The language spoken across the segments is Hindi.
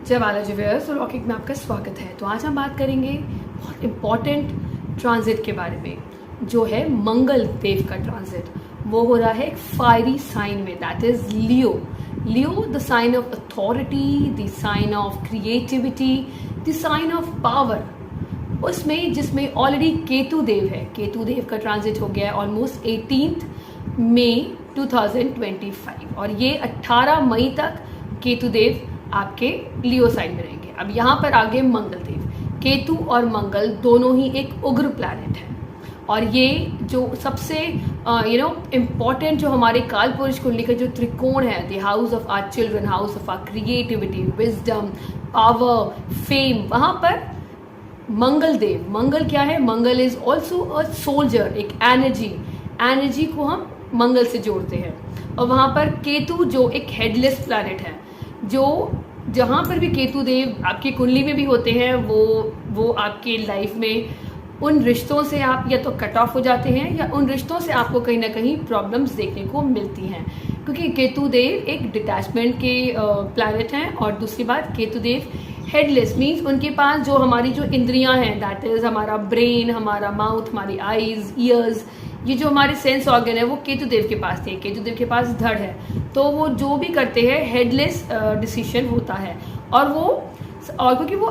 जय बालाजी व्यूअर्स और रॉकिंग में आपका स्वागत है। तो आज हम बात करेंगे बहुत इम्पॉर्टेंट ट्रांजिट के बारे में, जो है मंगल देव का ट्रांजिट। वो हो रहा है एक फायरी साइन में, that is Leo. Leo the sign of authority, the sign of creativity, the sign of power. उसमें जिसमें ऑलरेडी केतु देव है, केतु देव का ट्रांजिट हो गया है ऑलमोस्ट 18 मई 2025 और ये 18 मई तक केतु देव आपके लियो साइन में रहेंगे। अब यहाँ पर आगे मंगल देव, केतु और मंगल दोनों ही एक उग्र प्लैनेट है और ये जो सबसे इम्पॉर्टेंट जो हमारे काल पुरुष कुंडली का जो त्रिकोण है, the house of our children, house of our creativity, wisdom, power, fame, वहाँ पर मंगल देव, मंगल क्या है? Mangal is also a soldier, एक एनर्जी को हम मंगल से जोड़ते हैं। और वहाँ पर केतु जो एक हेडलेस प्लैनेट है, जो जहाँ पर भी केतु देव आपकी कुंडली में भी होते हैं वो आपके लाइफ में उन रिश्तों से आप या तो कट ऑफ हो जाते हैं या उन रिश्तों से आपको कहीं ना कहीं प्रॉब्लम्स देखने को मिलती हैं, क्योंकि केतु देव एक डिटैचमेंट के प्लैनेट हैं। और दूसरी बात, केतु देव हेडलेस मीन्स उनके पास जो हमारी जो इंद्रियां हैं, दैट इज हमारा ब्रेन, हमारा माउथ, हमारी आईज, ईयर्स, ये जो हमारे सेंस ऑर्गन है वो केतु देव के पास थे। केतु देव के पास धड़ है, तो वो जो भी करते हैं हेडलेस डिसीजन होता है। और क्योंकि वो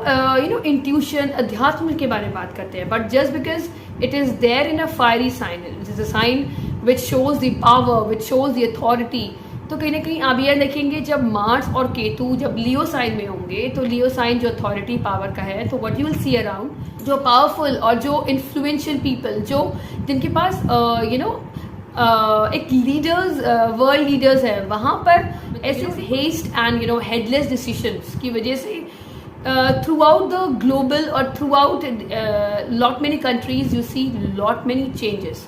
इंट्यूशन, अध्यात्म के बारे में बात करते हैं, but just because it is there in a fiery sign, it is a sign which shows the power, which shows the authority. तो कहीं ना कहीं आप ये देखेंगे जब मार्स और केतु जब लियो साइन में होंगे, तो लियो साइन जो अथॉरिटी पावर का है, तो what you will see around जो पावरफुल और जो इन्फ्लुएंशियल पीपल, जो जिनके पास एक लीडर्स, वर्ल्ड लीडर्स है, वहाँ पर ऐसे हेस्ट एंड हेडलेस डिसीजंस की वजह से थ्रू आउट द ग्लोबल और through out lot many countries you see lot many changes,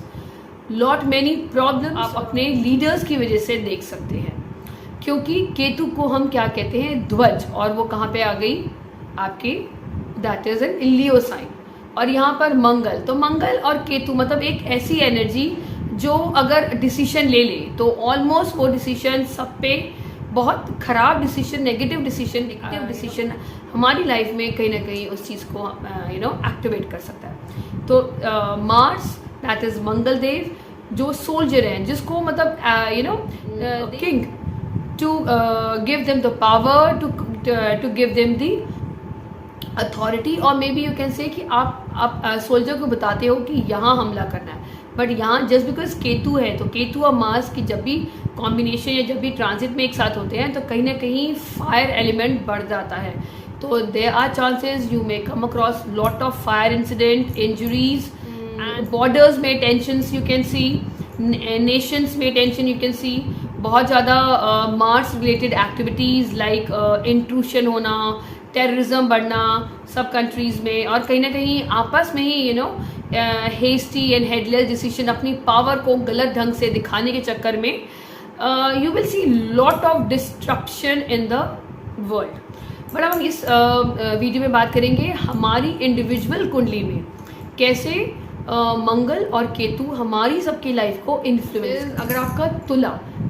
lot many problem आप अपने लीडर्स की वजह से देख सकते हैं। क्योंकि केतु को हम क्या कहते हैं? ध्वज। और वो कहाँ पे आ गई? आपके that is an Leo sign. और यहाँ पर मंगल, तो मंगल और केतु मतलब एक ऐसी एनर्जी जो अगर डिसीजन ले ले तो ऑलमोस्ट वो डिसीजन सब पे बहुत खराब डिसीजन, नेगेटिव डिसीजन हमारी लाइफ में कहीं ना कहीं उस चीज़ को एक्टिवेट कर सकता है। तो Mars that is Mangal Dev जो सोल्जर हैं, जिसको मतलब king, to give them the power, to give them the authority. और may B you can say कि आप सोल्जर को बताते हो कि यहाँ हमला करना है, बट यहाँ जस्ट बिकॉज केतु है, तो केतु और मार्स की जब भी कॉम्बिनेशन या जब भी ट्रांजिट में एक साथ होते हैं तो कहीं ना कहीं फायर एलिमेंट बढ़ जाता है। तो there are chances you may come across lot of fire incident, injuries, and borders में tensions you can see, nations में टेंशन यू कैन सी, बहुत ज़्यादा Mars related activities like intrusion होना, टेररिज्म बढ़ना सब कंट्रीज़ में, और कहीं ना कहीं आपस में ही हेस्टी एंड हेडलेस डिसीजन अपनी पावर को गलत ढंग से दिखाने के चक्कर में you will see lot of destruction in the world. But हम इस वीडियो में बात करेंगे हमारी इंडिविजुअल कुंडली में कैसे मंगल और केतु हमारी सबकी लाइफ को इन्फ्लुएंस। अगर आपका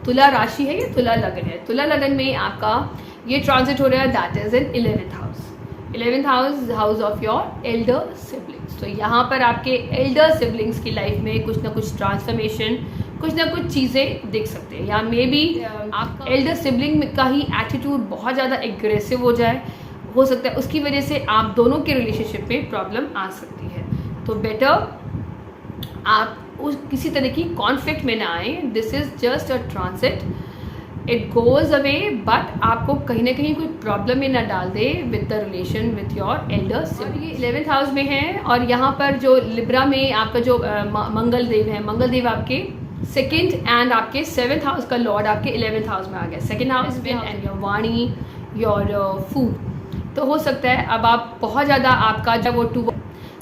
तुला राशि है या तुला लगन है, तुला लगन में आपका ये ट्रांजिट हो रहा है, that is in 11th house. 11th house of your Elder siblings. तो यहाँ पर आपके एल्डर सिबलिंग्स की लाइफ में कुछ ना कुछ ट्रांसफॉर्मेशन, कुछ ना कुछ चीज़ें देख सकते हैं। या मे बी आपका एल्डर सिबलिंग का ही एटीट्यूड बहुत ज़्यादा एग्रेसिव हो जाए, हो सकता है उसकी वजह से आप दोनों के रिलेशनशिप में प्रॉब्लम आ सकती है। तो बेटर आप किसी तरह की कॉन्फ्लिक्ट में ना आए। This is just a transit, it goes away, but आपको कहीं ना कहीं कोई प्रॉब्लम में ना डाल दे with the relation with your elder sibling. ये 11th हाउस में है और यहाँ पर जो लिब्रा में आपका जो मंगल देव है, मंगल देव आपके 2nd एंड आपके 7th हाउस का लॉर्ड आपके 11th हाउस में आ गया। 2nd हाउस में एंड योर वाणी, योर फूड। तो हो सकता है अब आप बहुत ज़्यादा आपका जब वो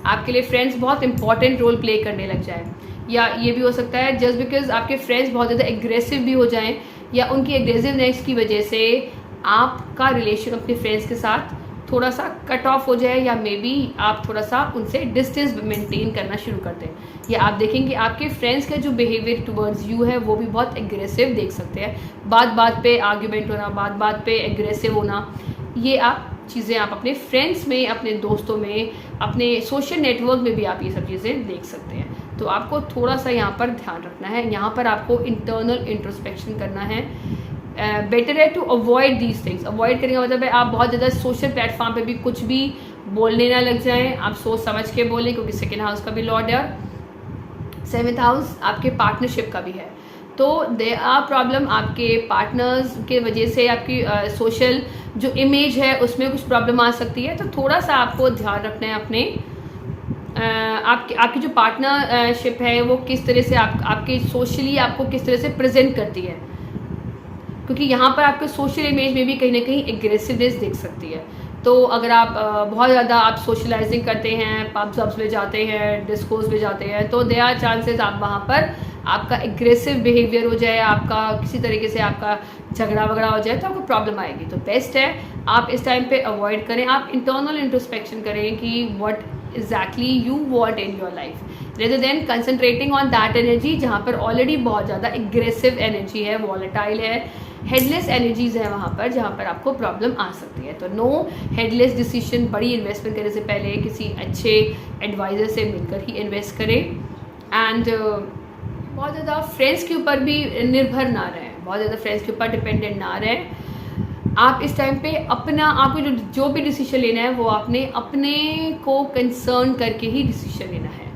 आपके लिए फ्रेंड्स बहुत इंपॉर्टेंट रोल प्ले करने लग जाए, या ये भी हो सकता है जस्ट बिकॉज आपके फ्रेंड्स बहुत ज़्यादा एग्रेसिव भी हो जाएं, या उनकी एग्रेसिवनेस की वजह से आपका रिलेशन अपने फ्रेंड्स के साथ थोड़ा सा कट ऑफ हो जाए, या मे बी आप थोड़ा सा उनसे डिस्टेंस मेंटेन करना शुरू कर दें। या आप देखेंगे आपके फ्रेंड्स का जो बिहेवियर टुवर्ड्स यू है वो भी बहुत एग्रेसिव देख सकते हैं। बात बात पे आर्ग्यूमेंट होना, बात बात पे एग्रेसिव होना, ये आप चीज़ें आप अपने फ्रेंड्स में, अपने दोस्तों में, अपने सोशल नेटवर्क में भी आप ये सब चीज़ें देख सकते हैं। तो आपको थोड़ा सा यहाँ पर ध्यान रखना है, यहाँ पर आपको इंटरनल इंट्रोस्पेक्शन करना है। बेटर है to avoid these things. Avoid करने का मतलब है आप बहुत ज़्यादा सोशल प्लेटफॉर्म पे भी कुछ भी बोलने ना लग जाएं, आप सोच समझ के बोलें, क्योंकि सेकेंड हाउस का भी लॉर्ड है, 7th हाउस आपके पार्टनरशिप का भी है। तो दे आर प्रॉब्लम आपके पार्टनर्स के वजह से, आपकी सोशल जो इमेज है उसमें कुछ प्रॉब्लम आ सकती है। तो थोड़ा सा आपको ध्यान रखना है अपने आपकी जो पार्टनरशिप है वो किस तरह से आपके सोशली आपको किस तरह से प्रेजेंट करती है, क्योंकि यहाँ पर आपके सोशल इमेज में भी कहीं ना कहीं एग्रेसिवनेस दिख सकती है। तो अगर आप बहुत ज़्यादा आप सोशलाइजिंग करते हैं, पब्स में जाते हैं, डिस्कोस में जाते हैं, तो दे आर चांसेस आप वहाँ पर आपका एग्रेसिव बिहेवियर हो जाए, आपका किसी तरीके से आपका झगड़ा वगड़ा हो जाए, तो आपको प्रॉब्लम आएगी। तो बेस्ट है आप इस टाइम पे अवॉइड करें, आप इंटरनल इंट्रोस्पेक्शन करें कि what exactly you want in your life, rather than concentrating on that energy जहाँ पर ऑलरेडी बहुत ज़्यादा एग्रेसिव एनर्जी है, वॉलेटाइल है, हेडलेस एनर्जीज है वहाँ पर, जहाँ पर आपको प्रॉब्लम आ सकती है। तो नो हेडलेस डिसीजन, बड़ी इन्वेस्टमेंट करने से पहले किसी अच्छे एडवाइज़र से मिलकर ही इन्वेस्ट करें। एंड बहुत ज़्यादा फ्रेंड्स के ऊपर भी निर्भर ना रहें, बहुत ज़्यादा फ्रेंड्स के ऊपर डिपेंडेंट ना रहें। आप इस टाइम पे अपना, आपको जो भी डिसीजन लेना है वो आपने अपने को कंसर्न करके ही डिसीजन लेना है।